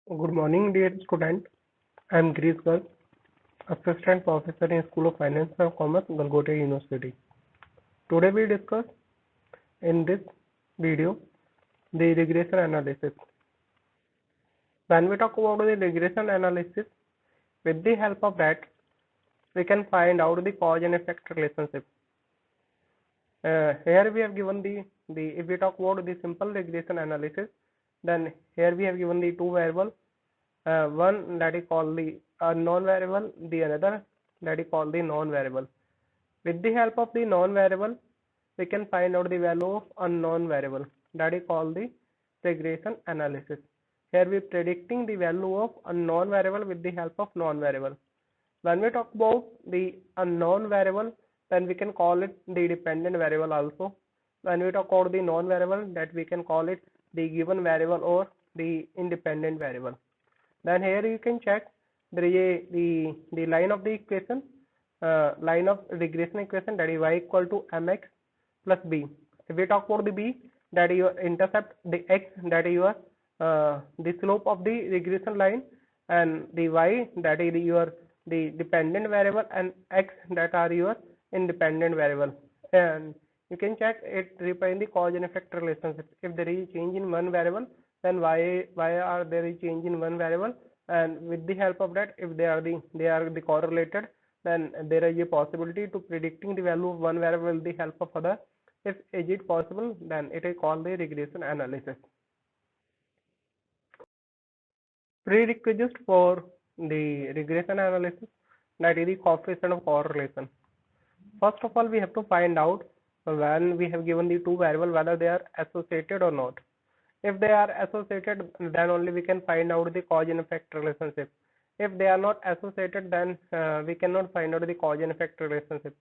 Good morning, dear student. I am Girish Garg, Assistant Professor in School of Finance and Commerce, Galgotia University. Today we discuss in this video the regression analysis. When we talk about the regression analysis, with the help of that, we can find out the cause and effect relationship. Here we have given the if we talk about the simple regression analysis, then here we have given the two variables. One that is called the unknown variable, the another that is called the known variable. With the help of the known variable, we can find out the value of unknown variable, that is called the regression analysis. Here we are predicting the value of unknown variable with the help of known variable. When we talk about the unknown variable, then we can call it the dependent variable also. When we talk about the known variable, that we can call it the given variable or the independent variable. Then here you can check there is the line of the equation, line of regression equation, that is y equal to mx plus b. If we talk about the b, that is your intercept, the x, that is your the slope of the regression line, and the y, that is your the dependent variable, and x, that are your independent variable. And you can check it refind the cause and effect relationship. If there is change in one variable, then why are there is change in one variable, and with the help of that, if they are the correlated, then there is a possibility to predicting the value of one variable with the help of other. If is it possible, then it is called the regression analysis. Prerequisite for the regression analysis, that is the coefficient of correlation. First of all, we have to find out when we have given the two variables whether they are associated or not. If they are associated, then only we can find out the cause and effect relationship. If they are not associated, then we cannot find out the cause and effect relationship.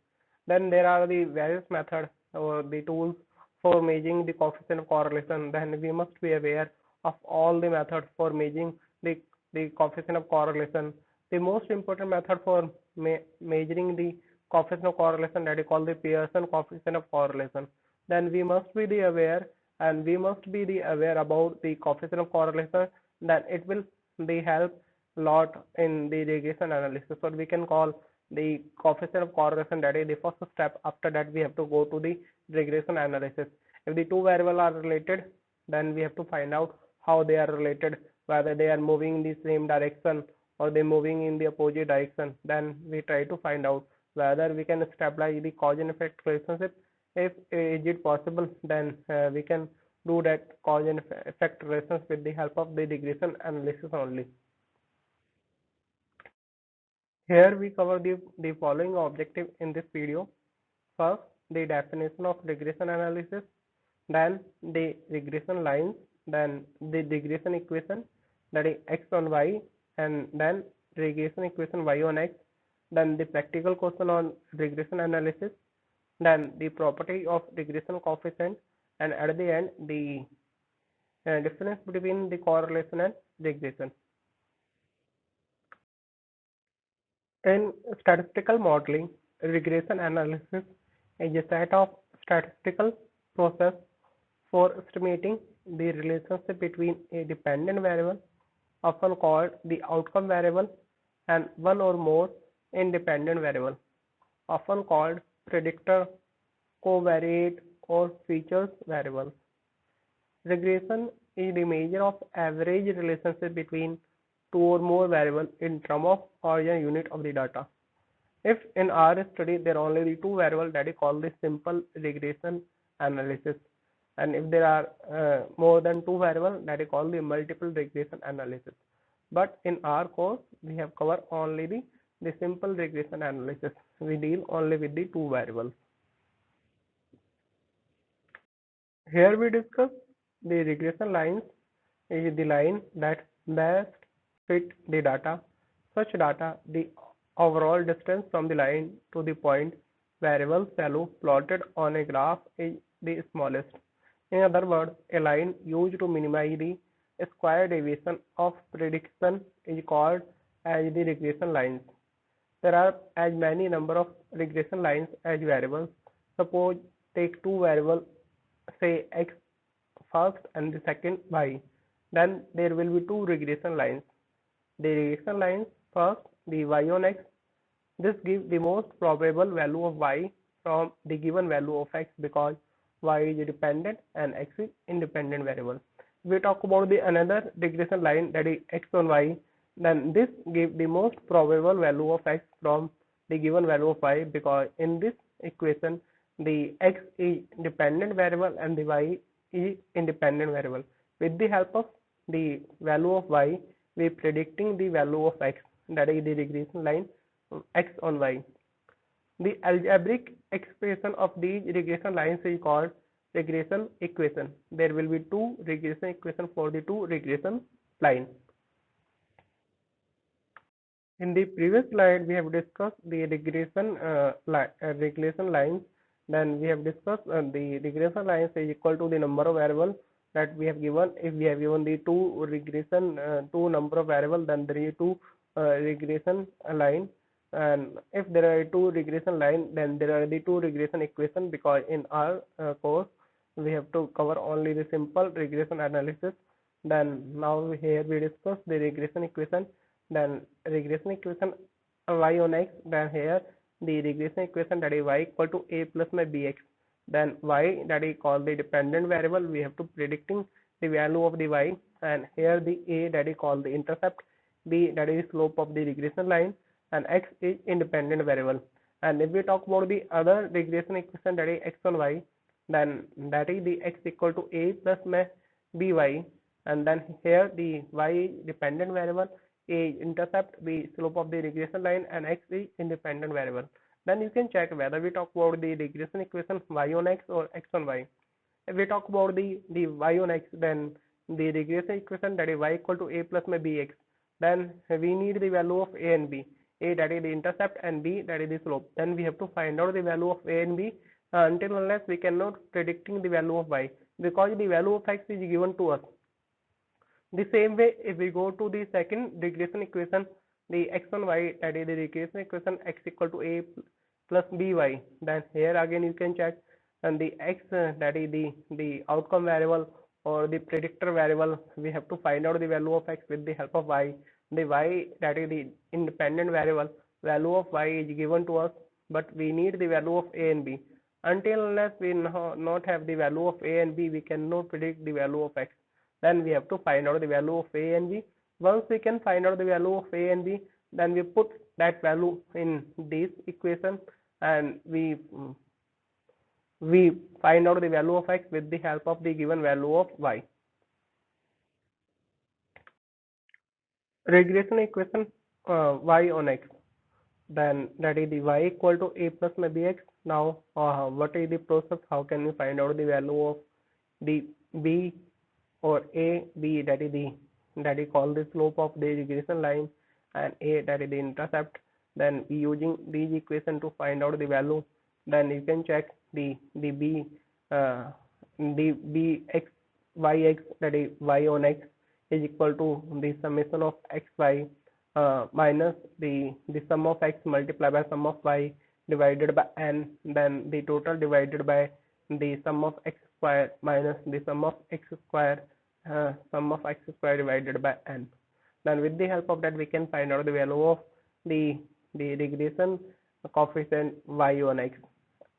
Then there are the various methods or the tools for measuring the coefficient of correlation. Then we must be aware of all the methods for measuring the coefficient of correlation. The most important method for measuring the coefficient of correlation, that is called the Pearson coefficient of correlation. Then we must be aware, and we must be aware about the coefficient of correlation. Then it will help a lot in the regression analysis. So we can call the coefficient of correlation, that is the first step. After that, we have to go to the regression analysis. If the two variables are related, then we have to find out how they are related, whether they are moving in the same direction or they moving in the opposite direction. Then we try to find out whether we can establish the cause and effect relationship. If is it possible, then we can do that cause and effect relations with the help of the regression analysis only. Here we cover the following objective in this video. First, the definition of regression analysis, then the regression lines, then the regression equation, that is x on y, and then regression equation y on x, then the practical question on regression analysis, then the property of regression coefficient, and at the end the difference between the correlation and regression. In statistical modeling, regression analysis is a set of statistical process for estimating the relationship between a dependent variable, often called the outcome variable, and one or more independent variable, often called predictor, covariate, or features variables. Regression is the measure of average relationship between two or more variables in terms of origin unit of the data. If in our study there are only the two variables, that is called the simple regression analysis, and if there are more than two variables, that is called the multiple regression analysis. But in our course, we have covered only the simple regression analysis. We deal only with the two variables. Here we discuss the regression lines is the line that best fit the data. Such data, the overall distance from the line to the point variable value plotted on a graph is the smallest. In other words, a line used to minimize the square deviation of prediction is called as the regression lines. There are as many number of regression lines as variables. Suppose take two variables, say x first and the second y. then there will be two regression lines. The regression lines, first the y on x, this gives the most probable value of y from the given value of x because y is dependent and x is independent variable. If we talk about the another regression line, that is x on y, then this gives the most probable value of x from the given value of y because in this equation the x is dependent variable and the y is independent variable. With the help of the value of y, we are predicting the value of x, that is the regression line x on y. The algebraic expression of these regression lines is called regression equation. There will be two regression equations for the two regression lines. In the previous slide, we have discussed the regression lines. Then we have discussed the regression lines is equal to the number of variables that we have given. If we have given the two number of variables, then there is two regression line. And if there are two regression line, then there are the two regression equation because in our course we have to cover only the simple regression analysis. Then now here we discuss the regression equation. Then regression equation y on x, then here the regression equation that is y equal to a plus my bx, then y that is called the dependent variable, we have to predicting the value of the y, and here the a that is called the intercept, b that is slope of the regression line, and x is independent variable. And if we talk about the other regression equation that is x on y, then that is the x equal to a plus my by, and then here the y is dependent variable, a intercept, b slope of the regression line, and x is independent variable. Then you can check whether we talk about the regression equation y on x or x on y. If we talk about the y on x, then the regression equation that is y equal to a plus my bx, then we need the value of a and b, a that is the intercept and b that is the slope. Then we have to find out the value of a and b until unless we cannot predicting the value of y because the value of x is given to us. The same way, if we go to the second regression equation, the x on y, that is the regression equation x equal to a plus by, then here again you can check, and the x that is the outcome variable or the predictor variable, we have to find out the value of x with the help of y. The y that is the independent variable, value of y is given to us, but we need the value of a and b. Until unless we not have the value of a and b, we cannot predict the value of x. Then we have to find out the value of a and b. Once we can find out the value of a and b, then we put that value in this equation and we find out the value of x with the help of the given value of y. Regression equation y on x, then that is the y equal to a plus my bx. Now what is the process? How can we find out the value of the b or a, b that is called the slope of the regression line, and a that is the intercept? Then we using these equation to find out the value. Then you can check the b x y x, that is y on x, is equal to the summation of x y minus the sum of x multiplied by sum of y divided by n, then the total divided by the sum of x square minus the sum of x square divided by n. Then with the help of that we can find out the value of the regression coefficient y on x,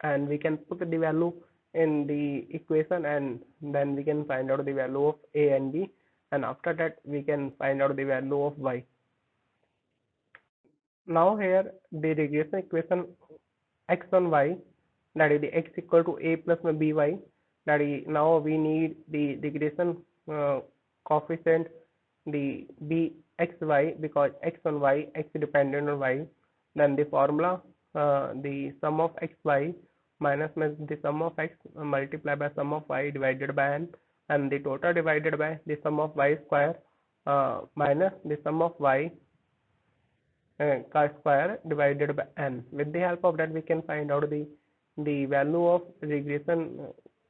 and we can put the value in the equation, and then we can find out the value of a and b, and after that we can find out the value of y. Now here the regression equation x on y, that is the x equal to a plus by, that is now we need the regression coefficient the bxy because x on y, x dependent on y. Then the formula the sum of xy minus the sum of x multiplied by sum of y divided by n, and the total divided by the sum of y square minus the sum of y square divided by n. With the help of that we can find out the value of regression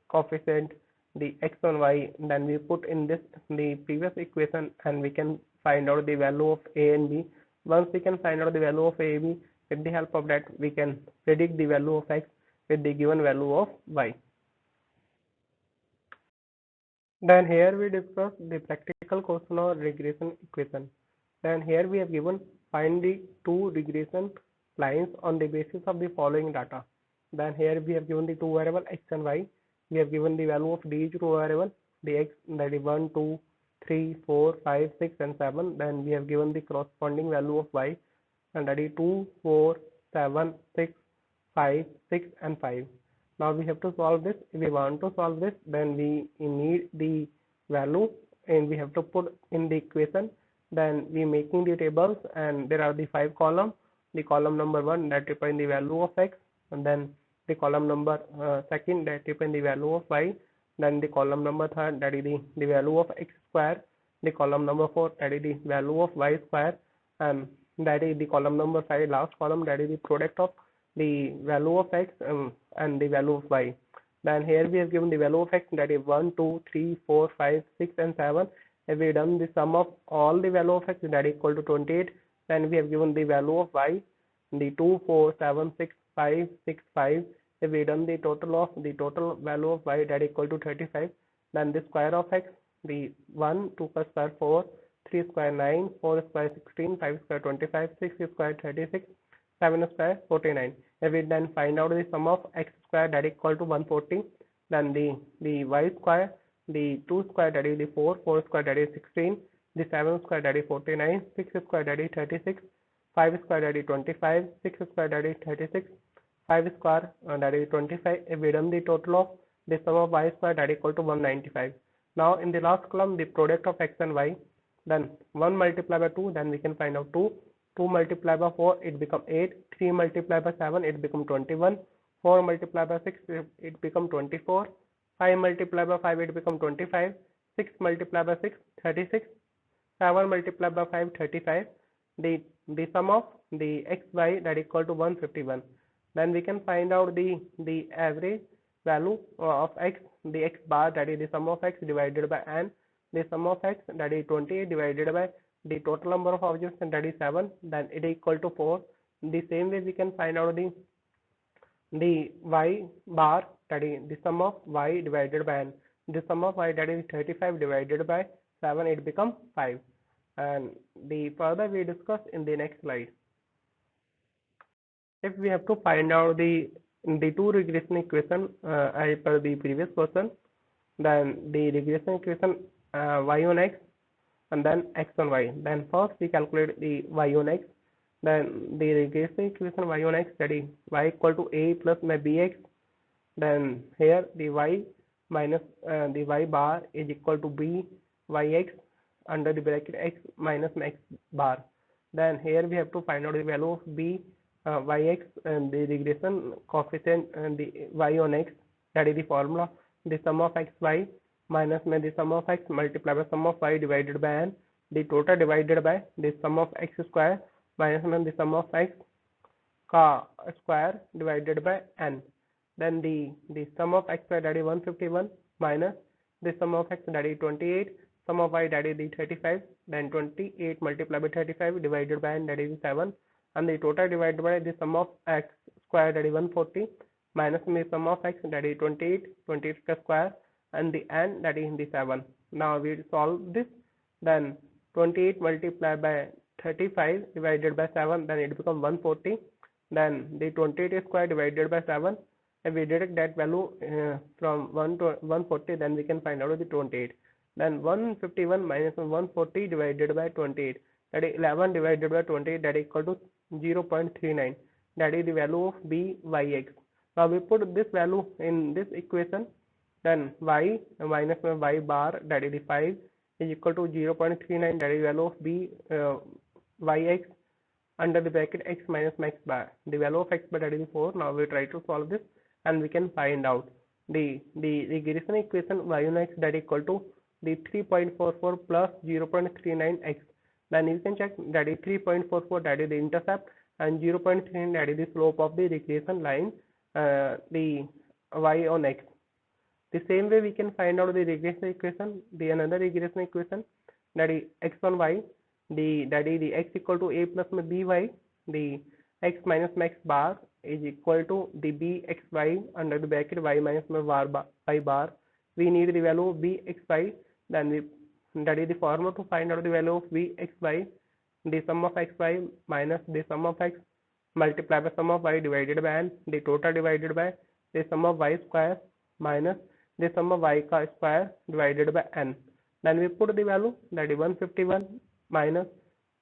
coefficient the x on y. Then we put in the previous equation and we can find out the value of a and b. Once we can find out the value of a and b, with the help of that we can predict the value of x with the given value of y. Then here we discuss the practical question or regression equation. Then here we have given find the two regression lines on the basis of the following data. Then here we have given the two variable x and y. We have given the value of the each two variable, the x that is 1, 2, 3, 4, 5, 6 and 7. Then we have given the corresponding value of y and that is 2, 4, 7, 6, 5, 6 and 5. Now we have to solve this. If we want to solve this, then we need the value and we have to put in the equation. Then we making the tables and there are the 5 columns. The column number 1 that represents the value of x, and then the column number second that represents the value of y, then the column number third that is the value of x square, the column number 4 that is the value of y square, and that is the column number 5, last column, that is the product of the value of x and the value of y. Then here we have given the value of x, that is 1, 2, 3, 4, 5, 6 and 7. If we done the sum of all the value of x, that is equal to 28. Then we have given the value of y, the 2, 4, 7, 6, 5, 6, 5. If we done the total value of y, that is equal to 35. Then the square of x, the 1, 2 plus square 4, 3 square 9, 4 square 16, 5 square 25, 6 square 36, 7 square 49. If we then find out the sum of x square, that is equal to 140, then the y square, the 2 square that is the 4, 4 square that is 16, the 7 square that is 49, 6 square that is 36, 5 square that is 25, 6 square that is 36, 5 square that is 25. If we done the total of the sum of y square, that is equal to 195. Now in the last column, the product of x and y, then 1 multiplied by 2, then we can find out 2. 2 multiplied by 4, it become 8. 3 multiplied by 7, it become 21. 4 multiplied by 6, it become 24. 5 multiplied by 5, it become 25. 6 multiplied by 6, 36. 7 multiplied by 5, 35. The sum of the x, y, that is equal to 151. Then we can find out the average value of x, the x bar, that is the sum of x divided by n. The sum of x, that is 28 divided by the total number of objects, and that is 7, then it is equal to 4. The same way we can find out the y bar, that is the sum of y divided by n. The sum of y, that is 35 divided by 7, it become 5. And the further we discuss in the next slide. If we have to find out the two regression equation as per the previous question, then the regression equation y on x and then x on y. Then first we calculate the y on x. Then the regression equation y on x, that is y equal to a plus my bx. Then here the y minus the y bar is equal to b yx under the bracket x minus x bar. Then here we have to find out the value of b yx and the regression coefficient and the y on x, that is the formula, the sum of x y minus the sum of x multiplied by sum of y divided by n, the total divided by the sum of x square minus the sum of x square divided by n. Then the sum of x square, that is 151, minus the sum of x, that is 28, sum of y, that is the 35, then 28 multiplied by 35 divided by n, that is 7, and the total divided by the sum of x square, that is 140, minus the sum of x, that is 28, 28 square, and the n, that is the 7. Now we solve this. Then 28 multiplied by 35 divided by 7, then it becomes 140. Then the 28 square divided by 7, if we deduct that value from 1 to 140, then we can find out the 28. Then 151 minus 140 divided by 28, that is 11 divided by 28, that is equal to 0.39. That is the value of b yx. Now we put this value in this equation. Then y minus y bar, that is the 5, is equal to 0.39, that is value of b yx under the bracket x minus x bar. The value of x bar, that is 4. Now we try to solve this and we can find out the regression equation y on x, that is equal to the 3.44 plus 0.39x. Then you can check, that is 3.44, that is the intercept, and 0.39, that is the slope of the regression line, the y on x. The same way we can find out the regression equation, the another regression equation, that is x on y, that is the x equal to a plus by, the x minus x bar is equal to the bxy under the bracket y minus y bar we need the value of bxy. Then that is the formula to find out the value of bxy. The sum of xy minus the sum of x multiplied by sum of y divided by n, the total divided by the sum of y square minus the sum of y का square divided by n. Then we put the value, that is 151 minus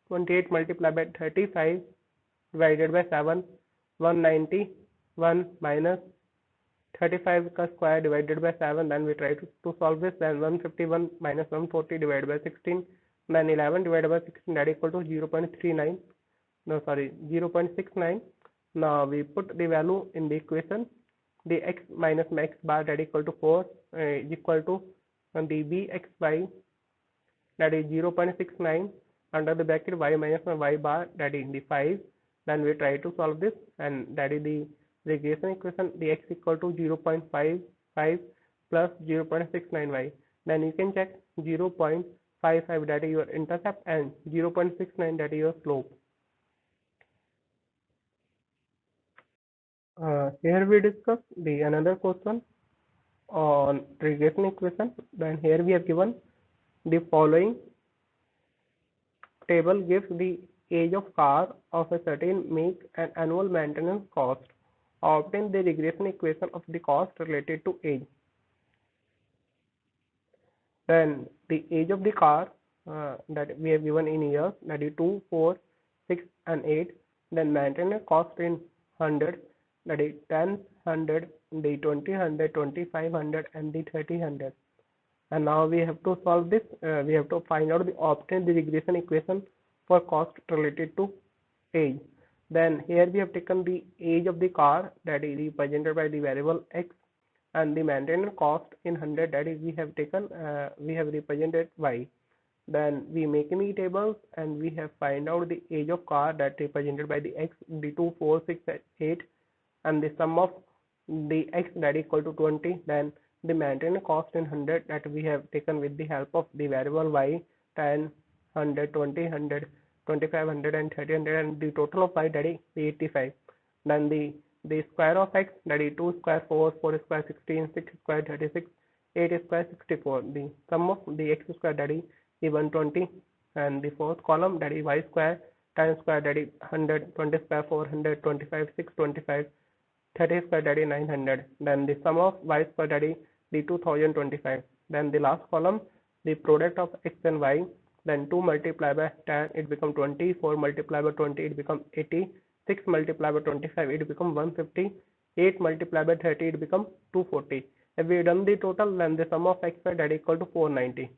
28 multiplied by 35 divided by 7, 191 minus 35 का square divided by 7. Then we try to solve this. Then 151 minus 140 divided by 16, then 11 divided by 16, that equal to 0.39. No, sorry, 0.69. Now we put the value in the equation. The x minus x bar, that equal to 4 is equal to the bxy, that is 0.69, under the bracket y minus y bar, that is the 5. Then we try to solve this, and that is the regression equation. The x equal to 0.55 plus 0.69y. Then you can check 0.55, that is your intercept, and 0.69, that is your slope. Here we discuss the another question on regression equation. Then here we have given the following table gives the age of car of a certain make and annual maintenance cost. Obtain the regression equation of the cost related to age. Then the age of the car that we have given in years, that is 2, 4, 6 and 8. Then maintenance cost in hundreds, that is 10, 100, the 20, 100, 2500 and the 3000. And now we have to solve this. We have to find out obtain the regression equation for cost related to age. Then here we have taken the age of the car, that is represented by the variable x, and the maintenance cost in 100, that is we have taken we have represented y. Then we make any tables and we have find out the age of car, that represented by the x, the 2, 4, 6 and 8, and the sum of the x, that equal to 20. Then the maintenance cost in 100, that we have taken with the help of the variable y, 10, 100, 20, 100, 2500 and 3000, and the total of y, that is 85. Then the square of x, that is 2 square 4, 4 square 16, 6 square 36, 8 square 64. The sum of the x square, that is 120, and the fourth column, that is y square, 10 square, that is 100, 20 square 400, 25 6 25, 30 square, that is 900. Then the sum of y square, that is the 2025. Then the last column, the product of x and y. Then 2 multiplied by 10, it become 20, 4 multiplied by 20, it become 80, 6 multiplied by 25, it become 150, 8 multiplied by 30, it become 240. If we done the total, then the sum of x y, that equal to 490.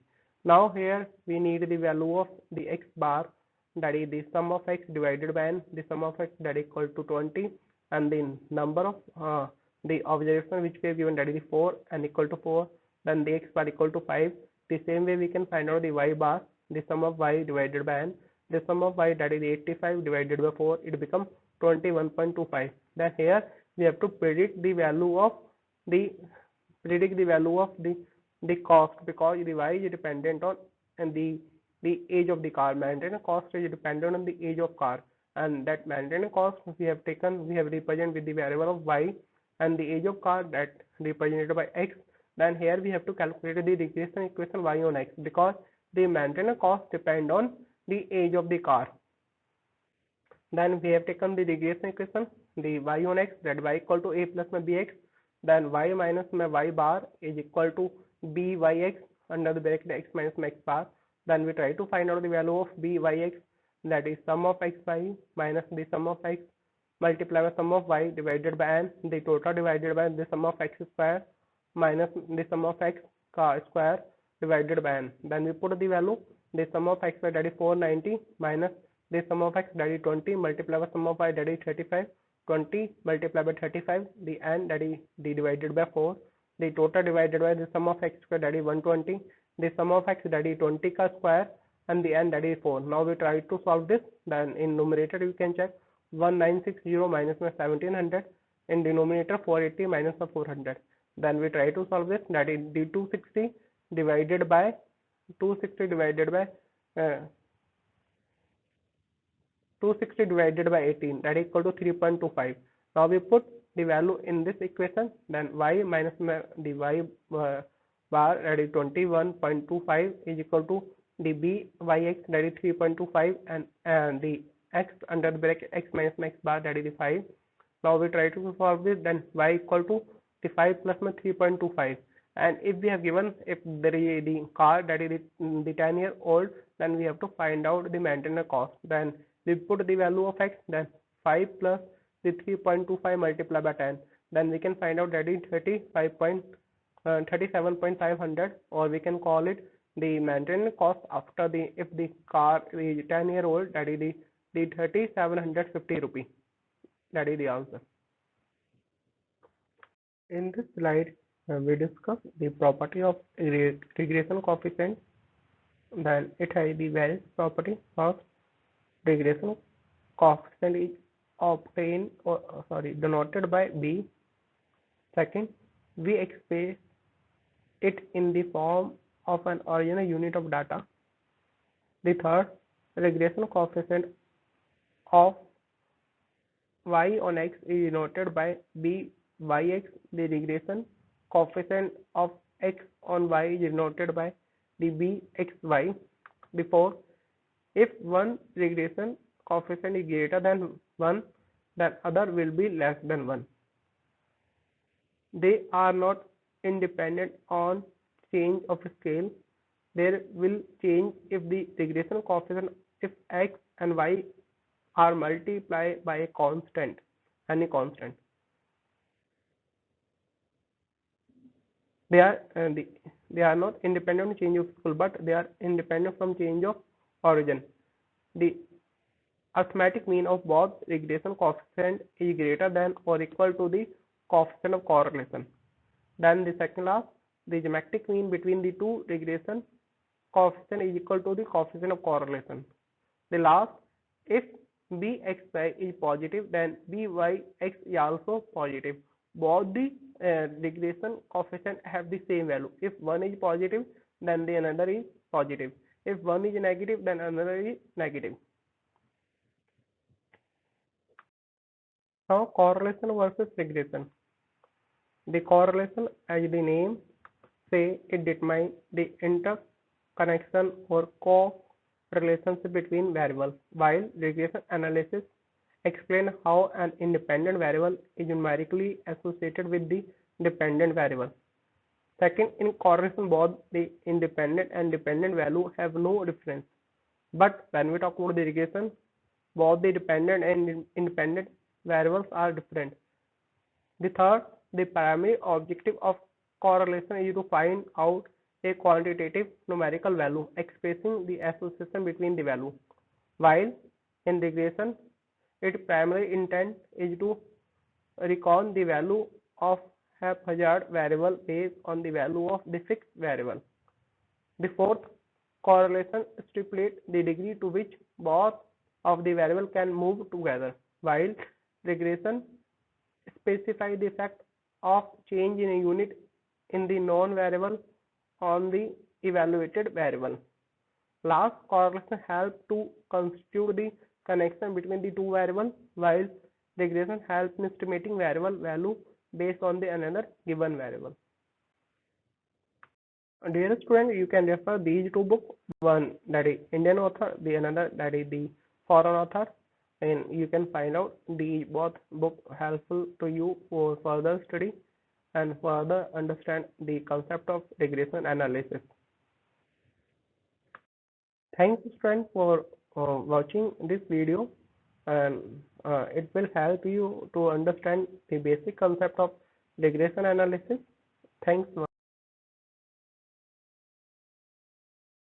Now here we need the value of the x bar, that is the sum of x divided by n, the sum of x, that equal to 20, and the number of the observation which we have given, that is 4 and equal to 4. Then the x bar equal to 5. The same way we can find out the y bar, the sum of y divided by n, the sum of y, that is 85 divided by 4, it becomes 21.25. Then here we have to predict the value of the cost, because the y is dependent on and the age of the car. Maintenance cost is dependent on the age of car, and that maintenance cost we have taken, we have represented with the variable of y, and the age of car, that represented by x. Then here we have to calculate the regression equation y on x, because the maintenance cost depend on the age of the car. Then we have taken the regression equation, the y on x, that y equal to a plus my bx. Then y minus my y bar is equal to byx under the bracket x minus my x bar. Then we try to find out the value of byx, that is sum of xy minus the sum of x multiplied by sum of y divided by n, the total divided by the sum of x square minus the sum of x square divided by n. Then we put the value, the sum of x, that is 490, minus the sum of x, that is 20, multiplied by sum of y, that is 35, 20 multiplied by 35, the n, that is the divided by 4, the total divided by the sum of x square, that is 120, the sum of x, that is 20 ka square, and the n, that is 4. Now we try to solve this. Then in numerator you can check 1960 minus 1700, in denominator 480 minus 400. Then we try to solve this, that is the 260 divided by 260 divided by 18, that is equal to 3.25. Now we put the value in this equation. Then y minus the bar that is 21.25 is equal to the b by x that is 3.25 and the x under the bracket x minus x bar that is the 5. Now we try to solve this. Then y equal to the 5 plus 3.25, and if we have given if there is the car that is the 10-year-old, then we have to find out the maintenance cost. Then we put the value of x, then 5 plus the 3.25 multiplied by 10, then we can find out that is 37.500, or we can call it the maintenance cost after the if the car is 10-year-old, that is the 3750 rupee. That is the answer. In this slide, we discuss the property of regression coefficient. Then it has the various property. First, regression coefficient is obtained denoted by b. Second, we express it in the form of an original unit of data. The third, regression coefficient of y on x is denoted by b yx. The regression coefficient of x on y is denoted by the bxy. The fourth, if one regression coefficient is greater than 1, then other will be less than 1. They are not independent on change of scale. They will change if the regression coefficient if x and y are multiplied by a constant, any constant. They are not independent on change of scale, but they are independent from change of origin. The arithmetic mean of both regression coefficient is greater than or equal to the coefficient of correlation. Then the second law, the geometric mean between the two regression coefficient is equal to the coefficient of correlation. The last, if bxy is positive, then byx is also positive. Both the regression coefficient have the same value. If one is positive, then the another is positive. If one is negative, then another is negative. Now correlation versus regression. The correlation, as the name say, it determines the interconnection or co-relationship between variables, while regression analysis explain how an independent variable is numerically associated with the dependent variable. Second, in correlation, both the independent and dependent value have no difference. But when we talk about the regression, both the dependent and independent variables are different. The third, the primary objective of correlation is to find out a quantitative numerical value expressing the association between the value, while in regression, its primary intent is to reckon the value of haphazard variable based on the value of the fixed variable. The fourth, correlation stipulates the degree to which both of the variables can move together, while regression specifies the effect of change in a unit in the known variable on the evaluated variable. Last, correlation helps to constitute the connection between the two variables, while regression helps in estimating variable value based on the another given variable. Dear student, you can refer these two books, one that is Indian author, the another that is the foreign author, and you can find out the both book helpful to you for further study and further understand the concept of regression analysis. Thanks friends for watching this video, and it will help you to understand the basic concept of regression analysis. Thanks.